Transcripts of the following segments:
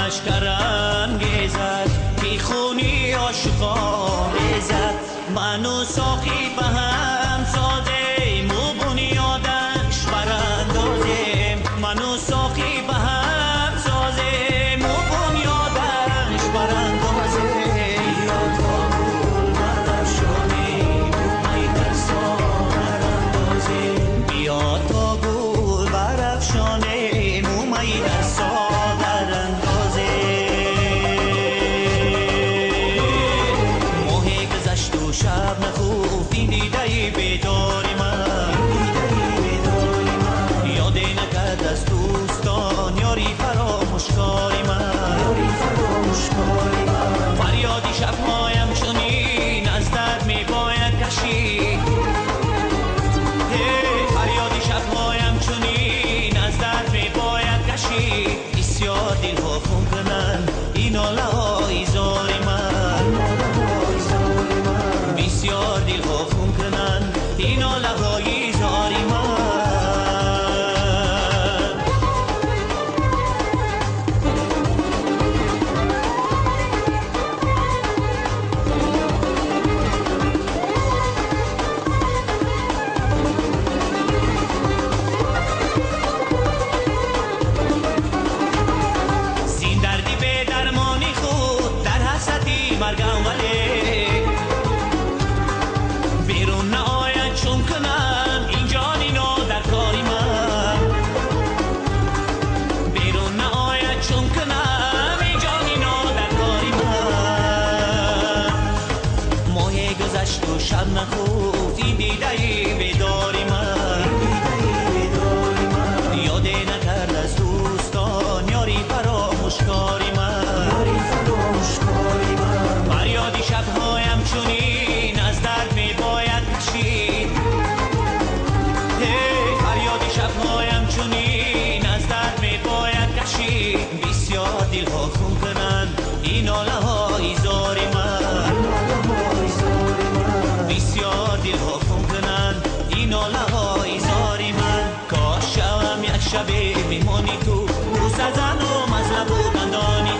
لشکر انگیزد بی خونی عاشقان ریزد من و ساقی به هم سازیم و بنیادش براندازیم من و ساقی به هم سازیم و بنیادش براندازیم یا تا گل برافشانیم و می در سا براندازیم بیا تا گل برافشانیم و می در سا شب نخوب این دیده بیداری من یاد نکرد از دوستان یاری فراموشکاری من فریادی شبهایم چنین از درد می باید کشید فریادی شبهایم چنین از درد می باید کشید بسیار دلها خون کنند این ناله های زاری من بسیار دل ها خون کنند این ناله های زاری من زین دردی به درمانی خود در حسرتی مرگم ولی بیرون نآید چون کنم این جانی نو در کاری من بیرون نآید چون کنم این جانی نو در کاری من ماه گذشت و شب نخفت این دیده بیداری من یاد نکرد از دوستان یاری فراموشکاری من فریادی شبهایم چنین از درد می باید کشید فریادی شبهایم چنین از درد می باید کشید بسیار دل ها خون کنند این ناله های زاری من بسیار دل ها خون کنند این ناله های زاری من کاش شوم یک شبه میمانی تو بوس زن و مزلب و دندانی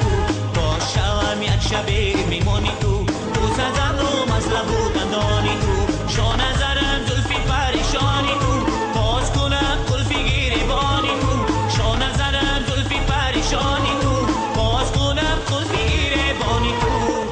تو کاش شوم یک شبه میمانی تو بوس زن و مزلب و دندانی تو شان زرم زلفی پریشانی تو باز کنم قلفی گریبانی تو شان زرم زلفی پریشانی تو باز کنم قلفی گریبانی تو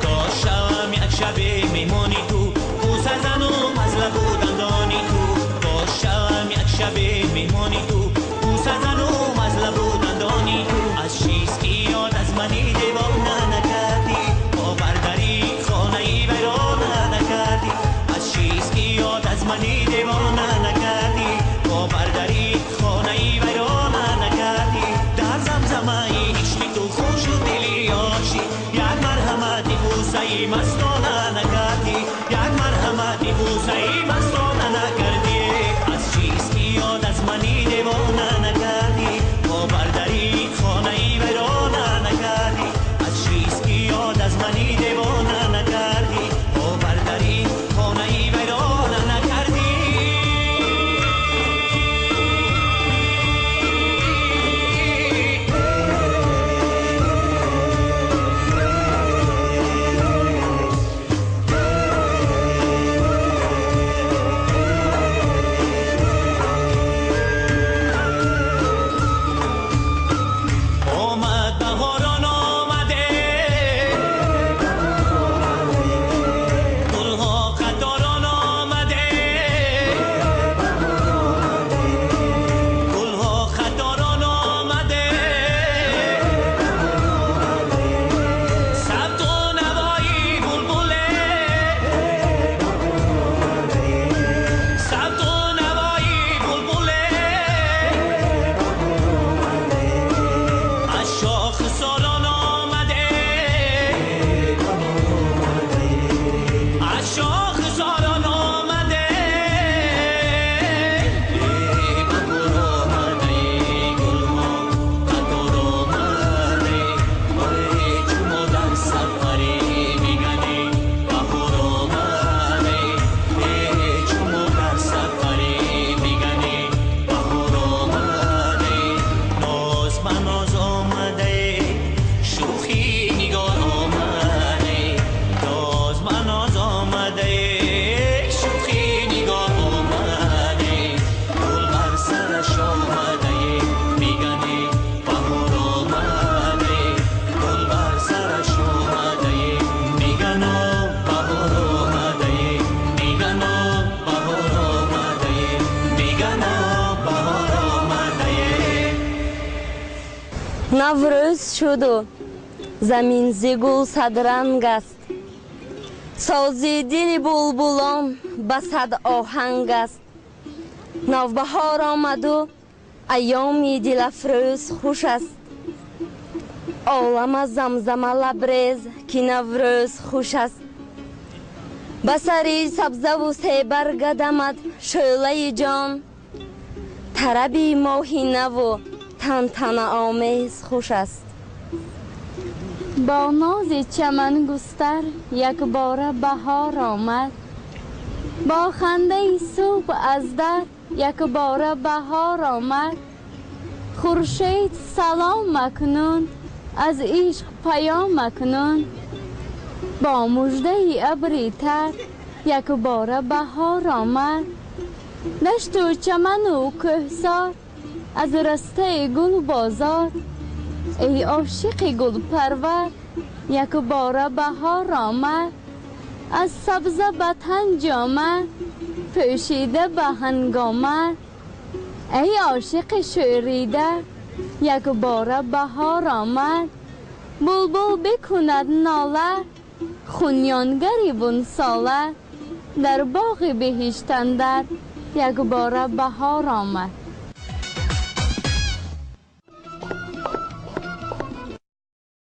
کاش شوم یک شبه میمانی تو بوس زن و مزلب و دندانی تو کاش شوم یک شبه میمانی تو بوس زن و مزلب و دندانی تو از چیز که یاد از منی دیوانه نکردی باورداری خانه ای ویرانه نکردی از چیز که یاد از منی دیوانه نکردی باورداری خانه ای ویرانه نکردی در زمزمه عشق تو خوش و دلی آشی یک مرحمتی بوسه مستانه نکردی یک مرحمتی بوسه مستانه نکردی از چیز که یاد از منی دیوانه نکردی باورداری خانه ای ویرانه نکردی از چیز که یاد از منی دیوانه نکردی باورداری خانه ای ویرانه نکردی نوروز شد و زمین ز گل صدرنگ است، ساز دل بلبلان به صد آهنگ است. نوبهار آمد و ایام دل افروز خوش است، عالم زمزمه لبریز که نوروز خوش است. به سر سبزه و سیبرگ دمد شعله جان، طرب ماهینه و تنتنه آمیز خوش است. با ناز چمن گستر یک بار بهار آمد، با خنده صبح از در یک بار بهار آمد. خورشید سلام مکنون از عشق پیام مکنون، با مژده ابری تر یک بار بهار آمد. دشت و چمن و کوهسار از رسته گل بازار، ای عاشق گل پرور یک بار بهار آمد. از سبزه به تن جامه پوشیده به هنگامه، ای عاشق شوریده یک بار بهار آمد. بلبل بکند ناله خونیانگری بون ساله، در باغ بهشت اندر یک بار بهار آمد.